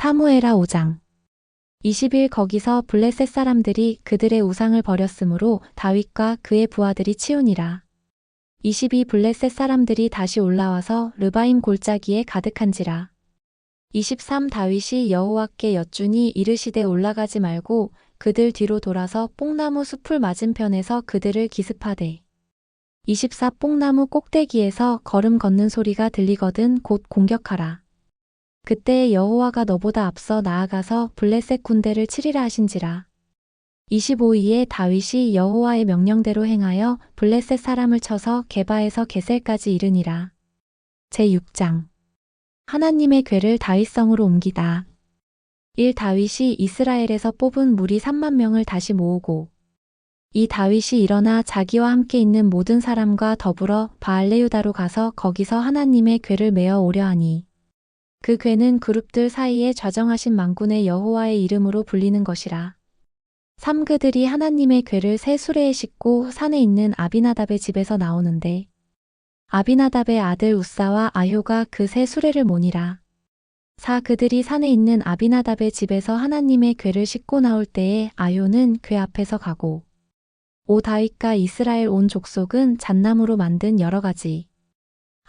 사무엘하 5장 20일 거기서 블레셋 사람들이 그들의 우상을 버렸으므로 다윗과 그의 부하들이 치우니라. 22 블레셋 사람들이 다시 올라와서 르바임 골짜기에 가득한지라. 23 다윗이 여호와께 여쭈니 이르시되 올라가지 말고 그들 뒤로 돌아서 뽕나무 숲을 맞은편에서 그들을 기습하되 24 뽕나무 꼭대기에서 걸음 걷는 소리가 들리거든 곧 공격하라. 그때 여호와가 너보다 앞서 나아가서 블레셋 군대를 치리라 하신지라. 25일에 다윗이 여호와의 명령대로 행하여 블레셋 사람을 쳐서 게바에서 게셀까지 이르니라. 제6장 하나님의 궤를 다윗성으로 옮기다. 1 다윗이 이스라엘에서 뽑은 무리 3만 명을 다시 모으고 2 다윗이 일어나 자기와 함께 있는 모든 사람과 더불어 바알레유다로 가서 거기서 하나님의 궤를 메어 오려 하니 그 궤는 그룹들 사이에 좌정하신 만군의 여호와의 이름으로 불리는 것이라. 3 그들이 하나님의 궤를 새 수레에 싣고 산에 있는 아비나답의 집에서 나오는데 아비나답의 아들 우사와 아효가 그 새 수레를 모니라. 4 그들이 산에 있는 아비나답의 집에서 하나님의 궤를 싣고 나올 때에 아효는 궤 앞에서 가고 5 다윗과 이스라엘 온 족속은 잣나무로 만든 여러 가지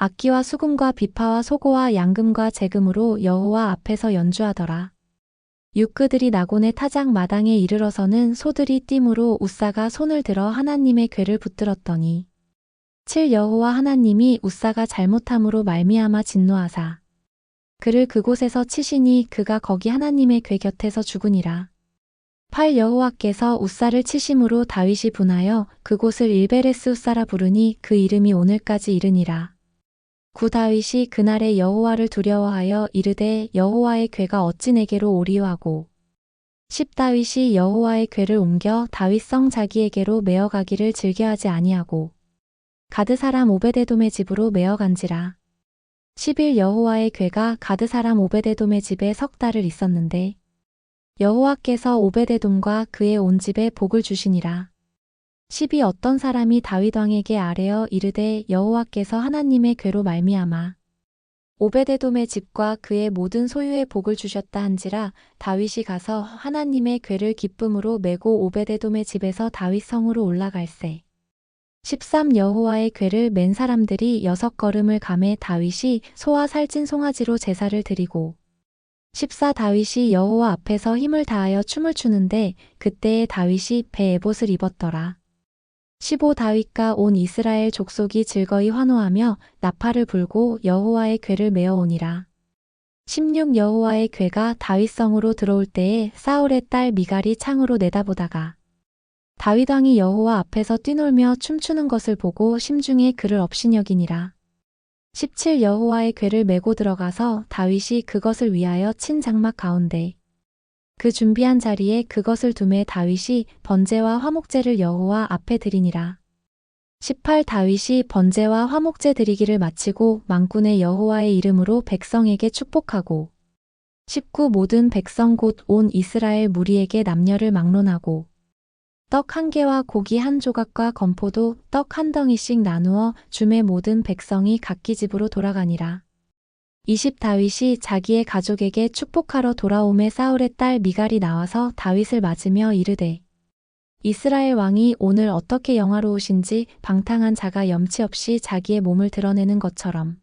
악기와 수금과 비파와 소고와 양금과 제금으로 여호와 앞에서 연주하더라. 6 그들이 나곤의 타작 마당에 이르러서는 소들이 띠므로 우사가 손을 들어 하나님의 궤를 붙들었더니 7 여호와 하나님이 우사가 잘못함으로 말미암아 진노하사 그를 그곳에서 치시니 그가 거기 하나님의 궤 곁에서 죽으니라. 8 여호와께서 우사를 치심으로 다윗이 분하여 그곳을 일베레스 우사라 부르니 그 이름이 오늘까지 이르니라. 9 다윗이 그날에 여호와를 두려워하여 이르되 여호와의 궤가 어찌 내게로 오리요 하고 10 다윗이 여호와의 궤를 옮겨 다윗성 자기에게로 메어가기를 즐겨하지 아니하고 가드 사람 오베데돔의 집으로 메어간지라. 11 여호와의 궤가 가드 사람 오베데돔의 집에 석 달을 있었는데 여호와께서 오베데돔과 그의 온 집에 복을 주시니라. 12 어떤 사람이 다윗 왕에게 아뢰어 이르되 여호와께서 하나님의 궤로 말미암아 오베데돔의 집과 그의 모든 소유에 복을 주셨다 한지라 다윗이 가서 하나님의 궤를 기쁨으로 메고 오베데돔의 집에서 다윗 성으로 올라갈세. 13 여호와의 궤를 맨 사람들이 6걸음을 가매 다윗이 소와 살찐 송아지로 제사를 드리고 14 다윗이 여호와 앞에서 힘을 다하여 춤을 추는데 그때에 다윗이 배 에봇을 입었더라. 15 다윗과 온 이스라엘 족속이 즐거이 환호하며 나팔을 불고 여호와의 궤를 메어 오니라. 16 여호와의 궤가 다윗성으로 들어올 때에 사울의 딸 미갈이 창으로 내다보다가 다윗 왕이 여호와 앞에서 뛰놀며 춤추는 것을 보고 심중에 그를 업신여기니라. 17 여호와의 궤를 메고 들어가서 다윗이 그것을 위하여 친 장막 가운데 그 준비한 자리에 그것을 두매 다윗이 번제와 화목제를 여호와 앞에 드리니라. 18 다윗이 번제와 화목제 드리기를 마치고 만군의 여호와의 이름으로 백성에게 축복하고 19 모든 백성 곧 온 이스라엘 무리에게 남녀를 막론하고 떡 1개와 고기 1조각과 건포도 떡 1덩이씩 나누어 줌의 모든 백성이 각기 집으로 돌아가니라. 20 다윗이 자기의 가족에게 축복하러 돌아오매 사울의 딸 미갈이 나와서 다윗을 맞으며 이르되 이스라엘 왕이 오늘 어떻게 영화로우신지 방탕한 자가 염치 없이 자기의 몸을 드러내는 것처럼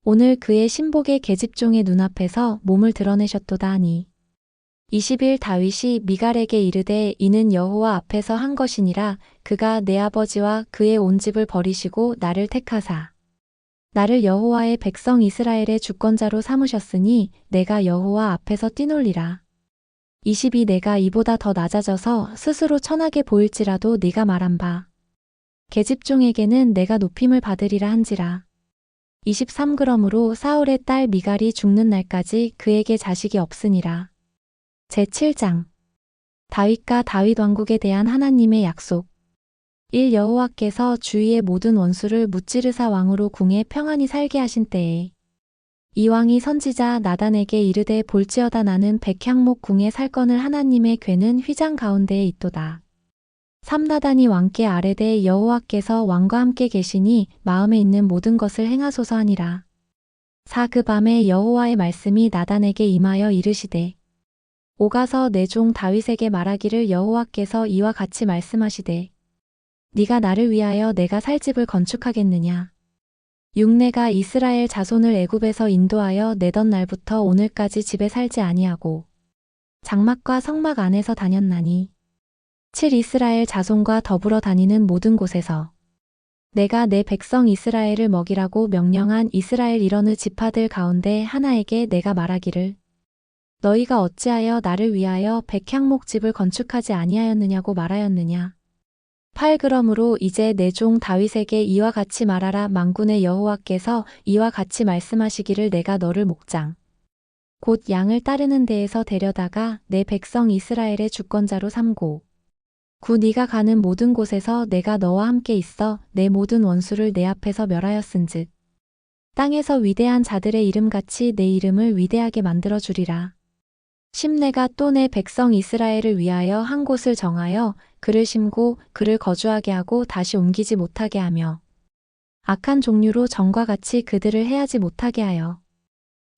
오늘 그의 신복의 계집종의 눈앞에서 몸을 드러내셨도다 하니 21 다윗이 미갈에게 이르되 이는 여호와 앞에서 한 것이니라 그가 내 아버지와 그의 온 집을 버리시고 나를 택하사 나를 여호와의 백성 이스라엘의 주권자로 삼으셨으니 내가 여호와 앞에서 뛰놀리라. 22 내가 이보다 더 낮아져서 스스로 천하게 보일지라도 네가 말한 바 계집종에게는 내가 높임을 받으리라 한지라. 23 그러므로 사울의 딸 미갈이 죽는 날까지 그에게 자식이 없으니라. 제7장 다윗과 다윗 왕국에 대한 하나님의 약속 1 여호와께서 주위의 모든 원수를 무찌르사 왕으로 궁에 평안히 살게 하신 때에 이 왕이 선지자 나단에게 이르되 볼지어다 나는 백향목 궁에 살거늘 하나님의 궤는 휘장 가운데에 있도다. 3 나단이 왕께 아뢰되 여호와께서 왕과 함께 계시니 마음에 있는 모든 것을 행하소서 하니라. 그 밤에 여호와의 말씀이 나단에게 임하여 이르시되 오가서 내 종 다윗에게 말하기를 여호와께서 이와 같이 말씀하시되 네가 나를 위하여 내가 살 집을 건축하겠느냐. 내가 이스라엘 자손을 애굽에서 인도하여 내던 날부터 오늘까지 집에 살지 아니하고 장막과 성막 안에서 다녔나니 7 이스라엘 자손과 더불어 다니는 모든 곳에서 내가 내 백성 이스라엘을 먹이라고 명령한 이스라엘 일원의 지파들 가운데 하나에게 내가 말하기를 너희가 어찌하여 나를 위하여 백향목집을 건축하지 아니하였느냐고 말하였느냐. 그러므로 이제 내 종 다윗에게 이와 같이 말하라. 만군의 여호와께서 이와 같이 말씀하시기를 내가 너를 목장 곧 양을 따르는 데에서 데려다가 내 백성 이스라엘의 주권자로 삼고 네가 가는 모든 곳에서 내가 너와 함께 있어 내 모든 원수를 내 앞에서 멸하였은즉 땅에서 위대한 자들의 이름같이 내 이름을 위대하게 만들어 주리라. 내가 또 내 백성 이스라엘을 위하여 한 곳을 정하여 그를 심고 그를 거주하게 하고 다시 옮기지 못하게 하며 악한 종류로 전과 같이 그들을 해하지 못하게 하여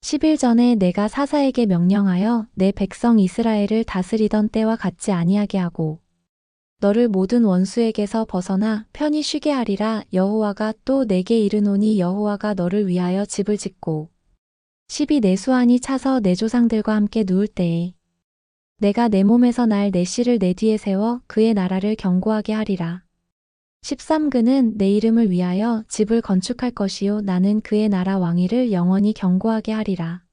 10일 전에 내가 사사에게 명령하여 내 백성 이스라엘을 다스리던 때와 같지 아니하게 하고 너를 모든 원수에게서 벗어나 편히 쉬게 하리라. 여호와가 또 내게 이르노니 여호와가 너를 위하여 집을 짓고 12 수완이 차서 내 조상들과 함께 누울 때에 내가 내 몸에서 날 내 씨를 내 뒤에 세워 그의 나라를 견고하게 하리라. 13 내 이름을 위하여 집을 건축할 것이요 나는 그의 나라 왕위를 영원히 견고하게 하리라.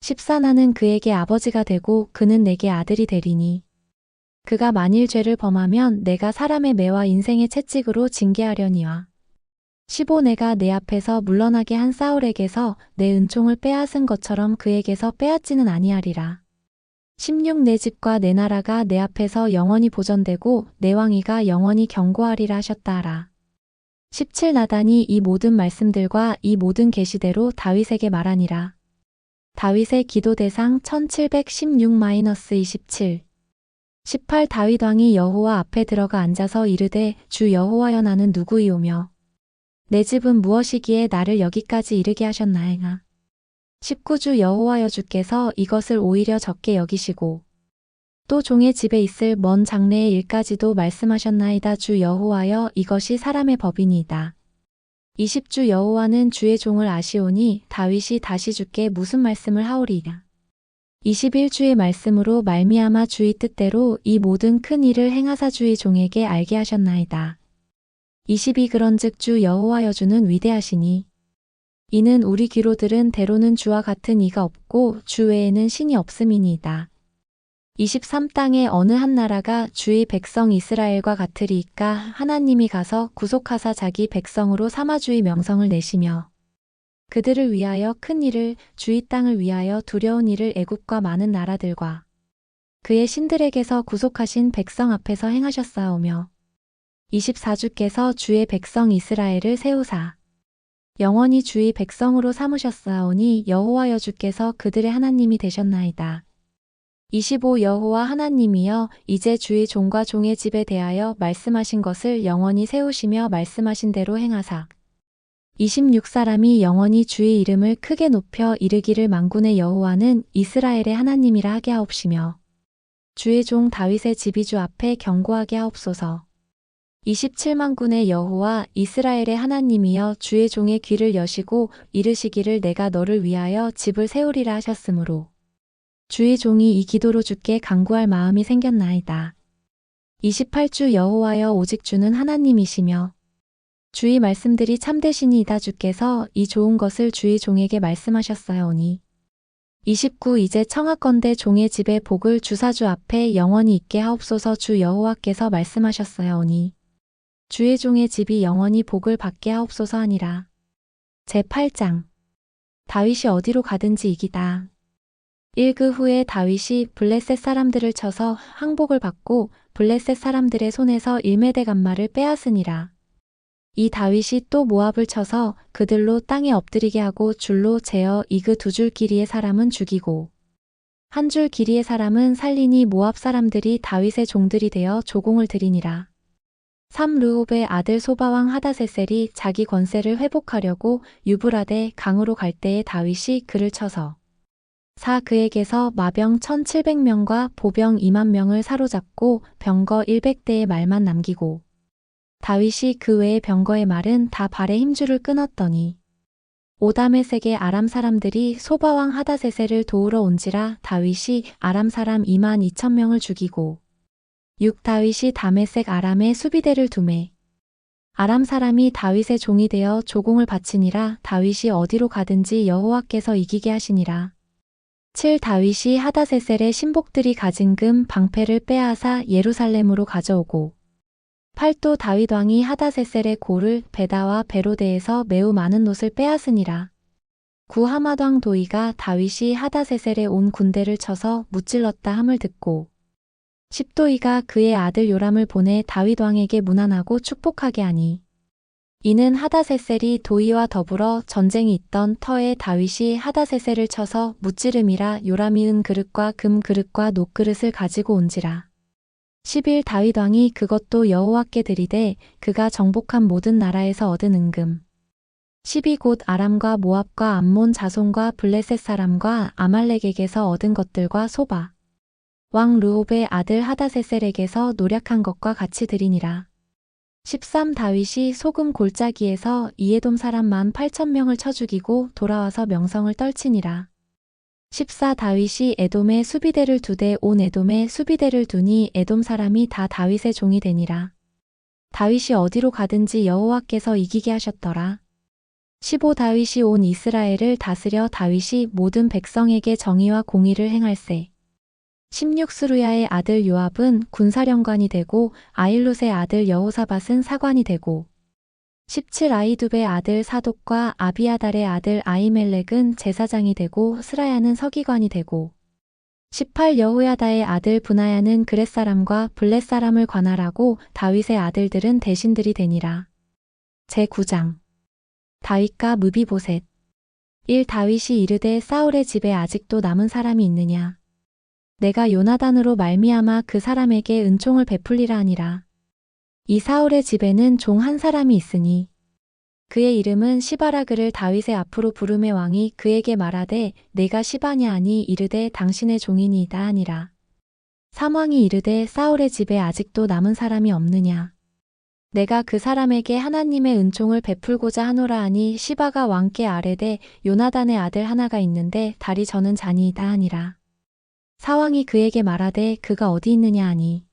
14 나는 그에게 아버지가 되고 그는 내게 아들이 되리니 그가 만일 죄를 범하면 내가 사람의 매와 인생의 채찍으로 징계하려니와 15 내가 내 앞에서 물러나게 한 사울에게서 내 은총을 빼앗은 것처럼 그에게서 빼앗지는 아니하리라. 16 내 집과 내 나라가 내 앞에서 영원히 보존되고 내 왕위가 영원히 견고하리라 하셨다 하라. 17 나단이 이 모든 말씀들과 이 모든 계시대로 다윗에게 말하니라. 다윗의 기도 대상 1716-27 18 다윗 왕이 여호와 앞에 들어가 앉아서 이르되 주 여호와여 나는 누구이오며 내 집은 무엇이기에 나를 여기까지 이르게 하셨나이까. 19 주 여호와여 주께서 이것을 오히려 적게 여기시고 또 종의 집에 있을 먼 장래의 일까지도 말씀하셨나이다. 주 여호와여 이것이 사람의 법이니이다. 20 주 여호와는 주의 종을 아시오니 다윗이 다시 주께 무슨 말씀을 하오리이다. 21 주의 말씀으로 말미암아 주의 뜻대로 이 모든 큰 일을 행하사 주의 종에게 알게 하셨나이다. 22 그런즉 주 여호와여 주는 위대하시니 이는 우리 귀로 들은 대로는 주와 같은 이가 없고 주 외에는 신이 없음이니이다. 23 땅의 어느 한 나라가 주의 백성 이스라엘과 같으리이까. 하나님이 가서 구속하사 자기 백성으로 삼아 주의 명성을 내시며 그들을 위하여 큰 일을 주의 땅을 위하여 두려운 일을 애굽과 많은 나라들과 그의 신들에게서 구속하신 백성 앞에서 행하셨사오며 24 주께서 주의 백성 이스라엘을 세우사 영원히 주의 백성으로 삼으셨사오니 여호와여 주께서 그들의 하나님이 되셨나이다. 25 여호와 하나님이여 이제 주의 종과 종의 집에 대하여 말씀하신 것을 영원히 세우시며 말씀하신 대로 행하사 26 사람이 영원히 주의 이름을 크게 높여 이르기를 만군의 여호와는 이스라엘의 하나님이라 하게 하옵시며 주의 종 다윗의 집이 주 앞에 견고하게 하옵소서. 27만 군의 여호와 이스라엘의 하나님이여 주의 종의 귀를 여시고 이르시기를 내가 너를 위하여 집을 세우리라 하셨으므로 주의 종이 이 기도로 주께 간구할 마음이 생겼나이다. 28주 여호와여 오직 주는 하나님이시며 주의 말씀들이 참되시니이다. 주께서 이 좋은 것을 주의 종에게 말씀하셨사오니 29 이제 청하건대 종의 집에 복을 주사주 앞에 영원히 있게 하옵소서. 주 여호와께서 말씀하셨사오니 주의 종의 집이 영원히 복을 받게 하옵소서 하니라. 제8장 다윗이 어디로 가든지 이기다. 1 그 후에 다윗이 블레셋 사람들을 쳐서 항복을 받고 블레셋 사람들의 손에서 1메대 간말을 빼앗으니라. 이 다윗이 또 모압을 쳐서 그들로 땅에 엎드리게 하고 줄로 재어 이 그 2줄 길이의 사람은 죽이고 한 줄 길이의 사람은 살리니 모압 사람들이 다윗의 종들이 되어 조공을 드리니라. 3. 르홉의 아들 소바왕 하다세셀이 자기 권세를 회복하려고 유브라데 강으로 갈 때에 다윗이 그를 쳐서 4. 그에게서 마병 1700명과 보병 2만 명을 사로잡고 병거 100대의 말만 남기고 다윗이 그 외의 병거의 말은 다 발에 힘줄을 끊었더니 5. 다메섹의 아람 사람들이 소바왕 하다세셀을 도우러 온지라 다윗이 아람 사람 22,000명을 죽이고 6. 다윗이 다메섹 아람에 수비대를 두매 아람 사람이 다윗의 종이 되어 조공을 바치니라. 다윗이 어디로 가든지 여호와께서 이기게 하시니라. 7. 다윗이 하다세셀의 신복들이 가진 금 방패를 빼앗아 예루살렘으로 가져오고 8. 또 다윗 왕이 하다세셀의 고를 베다와 베로데에서 매우 많은 놋을 빼앗으니라. 9. 하맛 왕 도이가 다윗이 하다세셀에 온 군대를 쳐서 무찔렀다 함을 듣고 10. 도이가 그의 아들 요람을 보내 다윗 왕에게 문안하고 축복하게 하니 이는 하다세셀이 도이와 더불어 전쟁이 있던 터에 다윗이 하다세셀을 쳐서 무찌름이라 요람이 은 그릇과 금 그릇과 놋 그릇을 가지고 온지라. 11. 다윗 왕이 그것도 여호와께 드리되 그가 정복한 모든 나라에서 얻은 은금 12. 곧 아람과 모압과 암몬 자손과 블레셋 사람과 아말렉에게서 얻은 것들과 소바 왕 르홉의 아들 하다세셀에게서 노략한 것과 같이 드리니라. 13. 다윗이 소금 골짜기에서 이에돔 사람 18,000명을 쳐 죽이고 돌아와서 명성을 떨치니라. 14. 다윗이 에돔에 수비대를 두되 온 에돔에 수비대를 두니 에돔 사람이 다 다윗의 종이 되니라. 다윗이 어디로 가든지 여호와께서 이기게 하셨더라. 15. 다윗이 온 이스라엘을 다스려 다윗이 모든 백성에게 정의와 공의를 행할세. 16. 스루야의 아들 요압은 군사령관이 되고 아일롯의 아들 여호사밧은 사관이 되고 17. 아이두베의 아들 사독과 아비아달의 아들 아히멜렉은 제사장이 되고 스라야는 서기관이 되고 18. 여호야다의 아들 브나야는 그렛사람과 블렛사람을 관할하고 다윗의 아들들은 대신들이 되니라. 제9장 다윗과 무비보셋 1. 다윗이 이르되 사울의 집에 아직도 남은 사람이 있느냐. 내가 요나단으로 말미암아 그 사람에게 은총을 베풀리라 하니라. 이 사울의 집에는 종 한 사람이 있으니 그의 이름은 시바라. 그를 다윗의 앞으로 부르매 왕이 그에게 말하되 내가 시바냐 하니 이르되 당신의 종이니이다 하니라. 3. 왕이 이르되 사울의 집에 아직도 남은 사람이 없느냐. 내가 그 사람에게 하나님의 은총을 베풀고자 하노라 하니 시바가 왕께 아뢰되 요나단의 아들 하나가 있는데 다리 저는 자니이다 하니라. 4. 왕이 그에게 말하되 그가 어디 있느냐 하니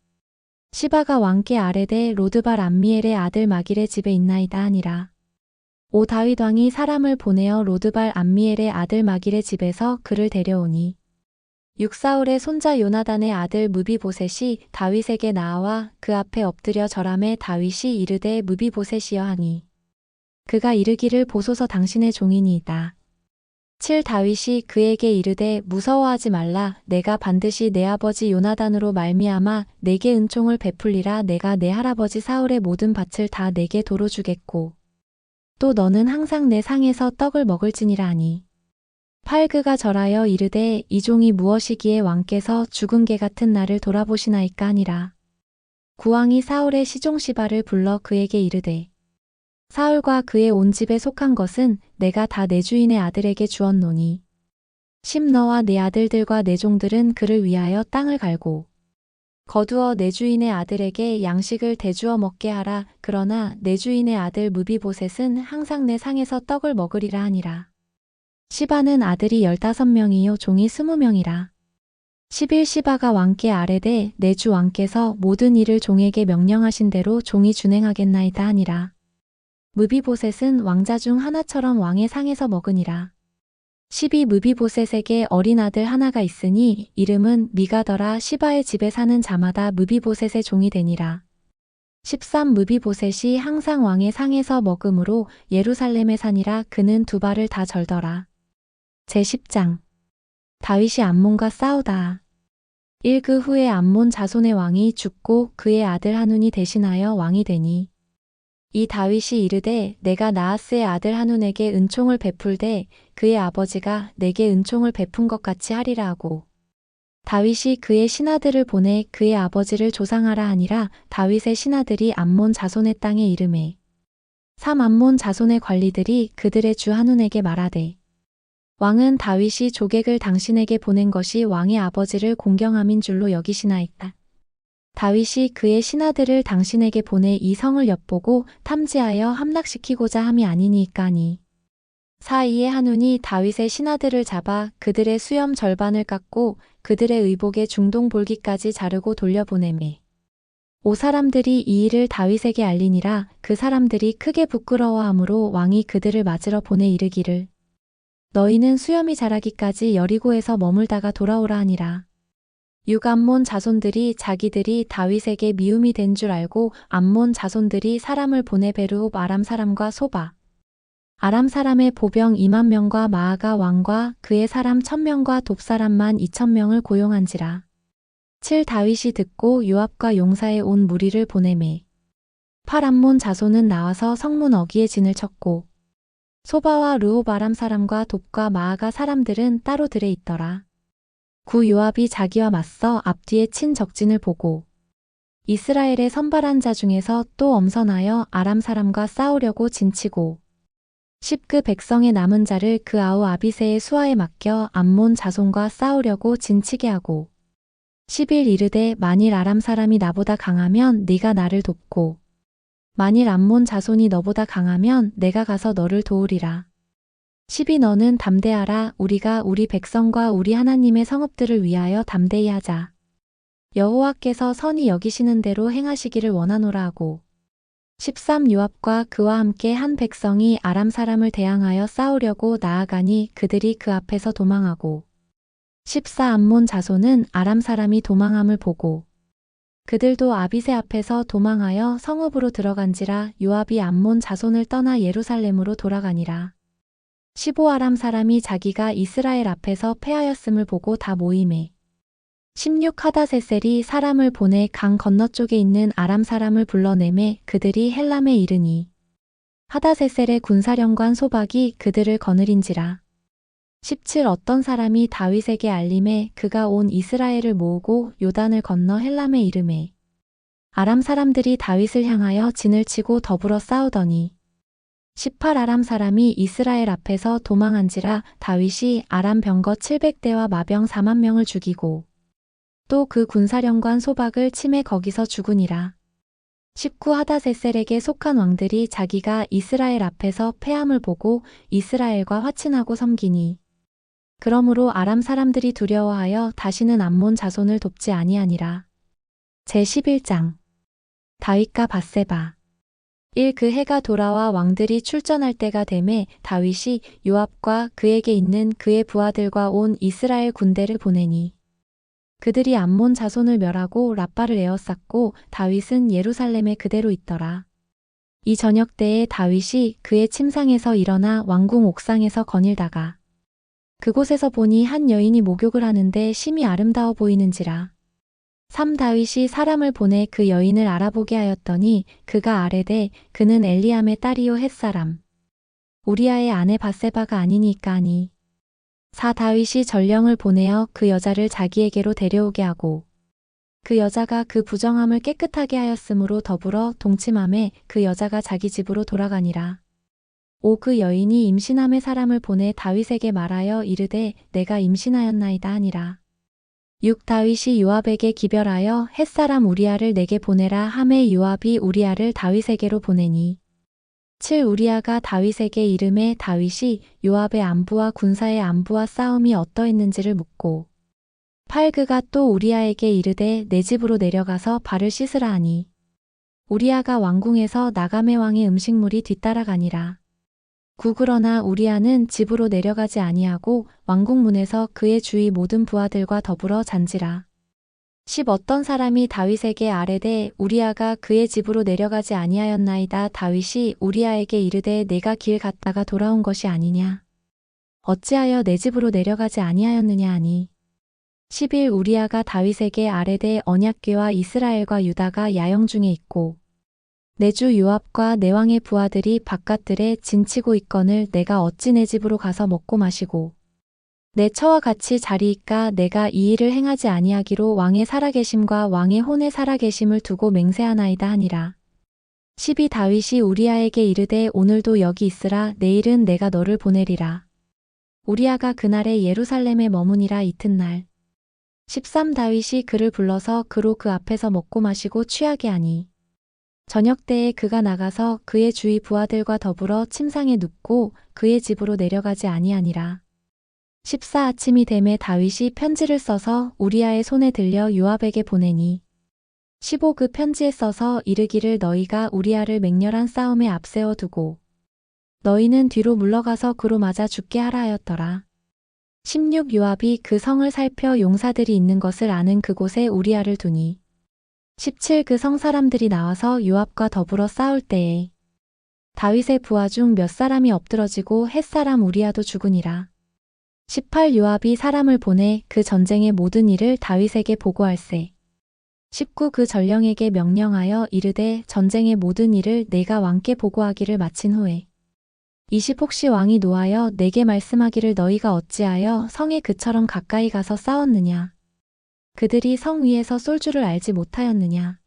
시바가 왕께 아뢰되 로드발 암미엘의 아들 마길의 집에 있나이다 하니라. 5. 다윗 왕이 사람을 보내어 로드발 암미엘의 아들 마길의 집에서 그를 데려오니 6. 사울의 손자 요나단의 아들 무비보셋이 다윗에게 나와 그 앞에 엎드려 절하매 다윗이 이르되 무비보셋이여 하니 그가 이르기를 보소서 당신의 종이니이다. 7. 다윗이 그에게 이르되 무서워하지 말라. 내가 반드시 내 아버지 요나단으로 말미암아 내게 은총을 베풀리라. 내가 내 할아버지 사울의 모든 밭을 다 내게 도로 주겠고 또 너는 항상 내 상에서 떡을 먹을지니라 하니 8. 그가 절하여 이르되 이 종이 무엇이기에 왕께서 죽은 개 같은 나를 돌아보시나이까 하니라. 9. 왕이 사울의 시종 시바를 불러 그에게 이르되 사울과 그의 온 집에 속한 것은 내가 다 내 주인의 아들에게 주었노니 10. 너와 내 아들들과 내 종들은 그를 위하여 땅을 갈고 거두어 내 주인의 아들에게 양식을 대주어 먹게 하라. 그러나 내 주인의 아들 무비보셋은 항상 내 상에서 떡을 먹으리라 하니라. 시바는 아들이 15명이요 종이 20명이라. 11. 시바가 왕께 아뢰되 내 주 왕께서 모든 일을 종에게 명령하신 대로 종이 준행하겠나이다 하니라. 무비보셋은 왕자 중 하나처럼 왕의 상에서 먹으니라. 12. 무비보셋에게 어린 아들 하나가 있으니 이름은 미가더라. 시바의 집에 사는 자마다 무비보셋의 종이 되니라. 13. 무비보셋이 항상 왕의 상에서 먹음으로 예루살렘에 사니라. 그는 두 발을 다 절더라. 제10장 다윗이 암몬과 싸우다. 1. 그 후에 암몬 자손의 왕이 죽고 그의 아들 한운이 대신하여 왕이 되니 이 다윗이 이르되 내가 나하스의 아들 한운에게 은총을 베풀되 그의 아버지가 내게 은총을 베푼 것 같이 하리라 하고 다윗이 그의 신하들을 보내 그의 아버지를 조상하라 하니라. 다윗의 신하들이 암몬 자손의 땅에 이르매 3. 암몬 자손의 관리들이 그들의 주 한운에게 말하되 왕은 다윗이 조객을 당신에게 보낸 것이 왕의 아버지를 공경함인 줄로 여기시나이까. 다윗이 그의 신하들을 당신에게 보내 이 성을 엿보고 탐지하여 함락시키고자 함이 아니니까니. 4. 이에 한운이 다윗의 신하들을 잡아 그들의 수염 절반을 깎고 그들의 의복의 중동 볼기까지 자르고 돌려보내매 5. 사람들이 이 일을 다윗에게 알리니라. 그 사람들이 크게 부끄러워하므로 왕이 그들을 맞으러 보내 이르기를 너희는 수염이 자라기까지 여리고에서 머물다가 돌아오라 하니라. 6. 암몬 자손들이 자기들이 다윗에게 미움이 된 줄 알고 암몬 자손들이 사람을 보내 베르홉 아람 사람과 소바 아람 사람의 보병 2만 명과 마아가 왕과 그의 사람 1,000명과 돕 사람만 2,000명을 고용한지라. 7. 다윗이 듣고 요압과 용사에 온 무리를 보내매 8. 암몬 자손은 나와서 성문 어귀에 진을 쳤고 소바와 르홉 아람 사람과 돕과 마아가 사람들은 따로 들에 있더라. 9. 요압이 자기와 맞서 앞뒤에 친 적진을 보고 이스라엘의 선발한 자 중에서 또 엄선하여 아람 사람과 싸우려고 진치고 10. 그 백성의 남은 자를 그 아우 아비새의 수하에 맡겨 암몬 자손과 싸우려고 진치게 하고 11. 이르되 만일 아람 사람이 나보다 강하면 네가 나를 돕고 만일 암몬 자손이 너보다 강하면 내가 가서 너를 도우리라. 12. 너는 담대하라. 우리가 우리 백성과 우리 하나님의 성읍들을 위하여 담대히 하자. 여호와께서 선히 여기시는 대로 행하시기를 원하노라 하고 13. 요압과 그와 함께 한 백성이 아람 사람을 대항하여 싸우려고 나아가니 그들이 그 앞에서 도망하고 14. 암몬 자손은 아람 사람이 도망함을 보고 그들도 아비새 앞에서 도망하여 성읍으로 들어간지라. 요압이 암몬 자손을 떠나 예루살렘으로 돌아가니라. 15. 아람 사람이 자기가 이스라엘 앞에서 패하였음을 보고 다 모이매 16. 하다세셀이 사람을 보내 강 건너쪽에 있는 아람 사람을 불러내매 그들이 헬람에 이르니 하다세셀의 군사령관 소박이 그들을 거느린지라. 17. 어떤 사람이 다윗에게 알림해 그가 온 이스라엘을 모으고 요단을 건너 헬람에 이르매 아람 사람들이 다윗을 향하여 진을 치고 더불어 싸우더니 18. 아람 사람이 이스라엘 앞에서 도망한지라. 다윗이 아람 병거 700대와 마병 4만 명을 죽이고 또 그 군사령관 소박을 치매 거기서 죽으니라. 19. 하다세셀에게 속한 왕들이 자기가 이스라엘 앞에서 패함을 보고 이스라엘과 화친하고 섬기니 그러므로 아람 사람들이 두려워하여 다시는 암몬 자손을 돕지 아니하니라. 제11장 다윗과 밧세바 1. 그 해가 돌아와 왕들이 출전할 때가 되매 다윗이 요압과 그에게 있는 그의 부하들과 온 이스라엘 군대를 보내니 그들이 암몬 자손을 멸하고 라빠를 에워쌌고 다윗은 예루살렘에 그대로 있더라. 이 저녁 때에 다윗이 그의 침상에서 일어나 왕궁 옥상에서 거닐다가 그곳에서 보니 한 여인이 목욕을 하는데 심히 아름다워 보이는지라. 3. 다윗이 사람을 보내 그 여인을 알아보게 하였더니 그가 아뢰되 그는 엘리암의 딸이요 햇사람 우리아의 아내 밧세바가 아니니까 하니 4. 다윗이 전령을 보내어 그 여자를 자기에게로 데려오게 하고 그 여자가 그 부정함을 깨끗하게 하였으므로 더불어 동침함에 그 여자가 자기 집으로 돌아가니라. 5. 그 여인이 임신함의 사람을 보내 다윗에게 말하여 이르되 내가 임신하였나이다 하니라. 6. 다윗이 요압에게 기별하여 햇사람 우리아를 내게 보내라 하매 요압이 우리아를 다윗에게로 보내니 7. 우리아가 다윗에게 이르매 다윗이 요압의 안부와 군사의 안부와 싸움이 어떠했는지를 묻고 8. 그가 또 우리아에게 이르되 내 집으로 내려가서 발을 씻으라 하니 우리아가 왕궁에서 나가메 왕의 음식물이 뒤따라가니라. 9. 그러나 우리아는 집으로 내려가지 아니하고 왕궁 문에서 그의 주위 모든 부하들과 더불어 잔지라. 10. 어떤 사람이 다윗에게 아뢰되 우리아가 그의 집으로 내려가지 아니하였나이다. 다윗이 우리아에게 이르되 내가 길 갔다가 돌아온 것이 아니냐. 어찌하여 내 집으로 내려가지 아니하였느냐 하니 11. 우리아가 다윗에게 아뢰되 언약궤와 이스라엘과 유다가 야영 중에 있고 내 주 요압과 내 왕의 부하들이 바깥들에 진치고 있거늘 내가 어찌 내 집으로 가서 먹고 마시고 내 처와 같이 자리이까 내가 이 일을 행하지 아니하기로 왕의 살아계심과 왕의 혼의 살아계심을 두고 맹세하나이다 하니라. 12 다윗이 우리아에게 이르되 오늘도 여기 있으라 내일은 내가 너를 보내리라. 우리아가 그날에 예루살렘에 머무니라 이튿날. 13 다윗이 그를 불러서 그로 그 앞에서 먹고 마시고 취하게 하니. 저녁 때에 그가 나가서 그의 주위 부하들과 더불어 침상에 눕고 그의 집으로 내려가지 아니하니라. 14 아침이 되매 다윗이 편지를 써서 우리아의 손에 들려 요압에게 보내니. 15 그 편지에 써서 이르기를 너희가 우리아를 맹렬한 싸움에 앞세워 두고 너희는 뒤로 물러가서 그로 맞아 죽게 하라 하였더라. 16 요압이 그 성을 살펴 용사들이 있는 것을 아는 그곳에 우리아를 두니. 17 그 성 사람들이 나와서 요압과 더불어 싸울 때에 다윗의 부하 중 몇 사람이 엎드러지고 햇사람 우리아도 죽으니라. 18 요압이 사람을 보내 그 전쟁의 모든 일을 다윗에게 보고할세. 19 그 전령에게 명령하여 이르되 전쟁의 모든 일을 내가 왕께 보고하기를 마친 후에 20 혹시 왕이 노하여 내게 말씀하기를 너희가 어찌하여 성에 그처럼 가까이 가서 싸웠느냐. 그들이 성 위에서 쏠 줄을 알지 못하였느냐.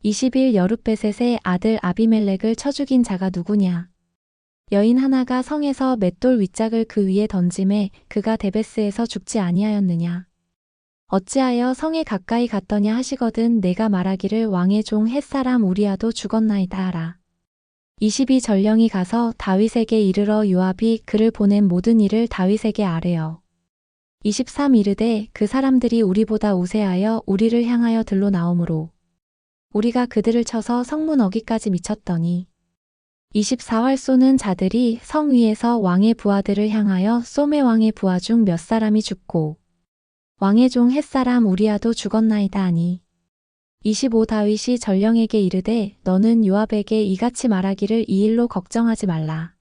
21 여룻베셋의 아들 아비멜렉을 쳐 죽인 자가 누구냐. 여인 하나가 성에서 맷돌 윗짝을 그 위에 던짐에 그가 데베스에서 죽지 아니하였느냐. 어찌하여 성에 가까이 갔더냐 하시거든 내가 말하기를 왕의 종 햇사람 우리아도 죽었나이다 하라. 22 전령이 가서 다윗에게 이르러 요압이 그를 보낸 모든 일을 다윗에게 아뢰어. 23 이르되 그 사람들이 우리보다 우세하여 우리를 향하여 들로 나오므로 우리가 그들을 쳐서 성문 어기까지 미쳤더니 24 활 쏘는 자들이 성 위에서 왕의 부하들을 향하여 쏘매 왕의 부하 중 몇 사람이 죽고 왕의 종 햇사람 우리아도 죽었나이다 하니. 25 다윗이 전령에게 이르되 너는 요압에게 이같이 말하기를 이 일로 걱정하지 말라.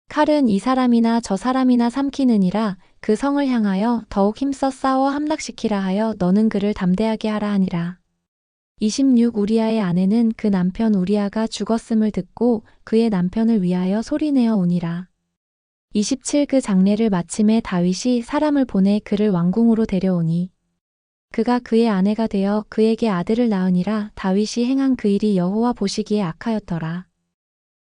칼은 이 사람이나 저 사람이나 삼키느니라 그 성을 향하여 더욱 힘써 싸워 함락시키라 하여 너는 그를 담대하게 하라 하니라. 26 우리아의 아내는 그 남편 우리아가 죽었음을 듣고 그의 남편을 위하여 소리내어 오니라. 27 그 장례를 마침에 다윗이 사람을 보내 그를 왕궁으로 데려오니. 그가 그의 아내가 되어 그에게 아들을 낳으니라 다윗이 행한 그 일이 여호와 보시기에 악하였더라.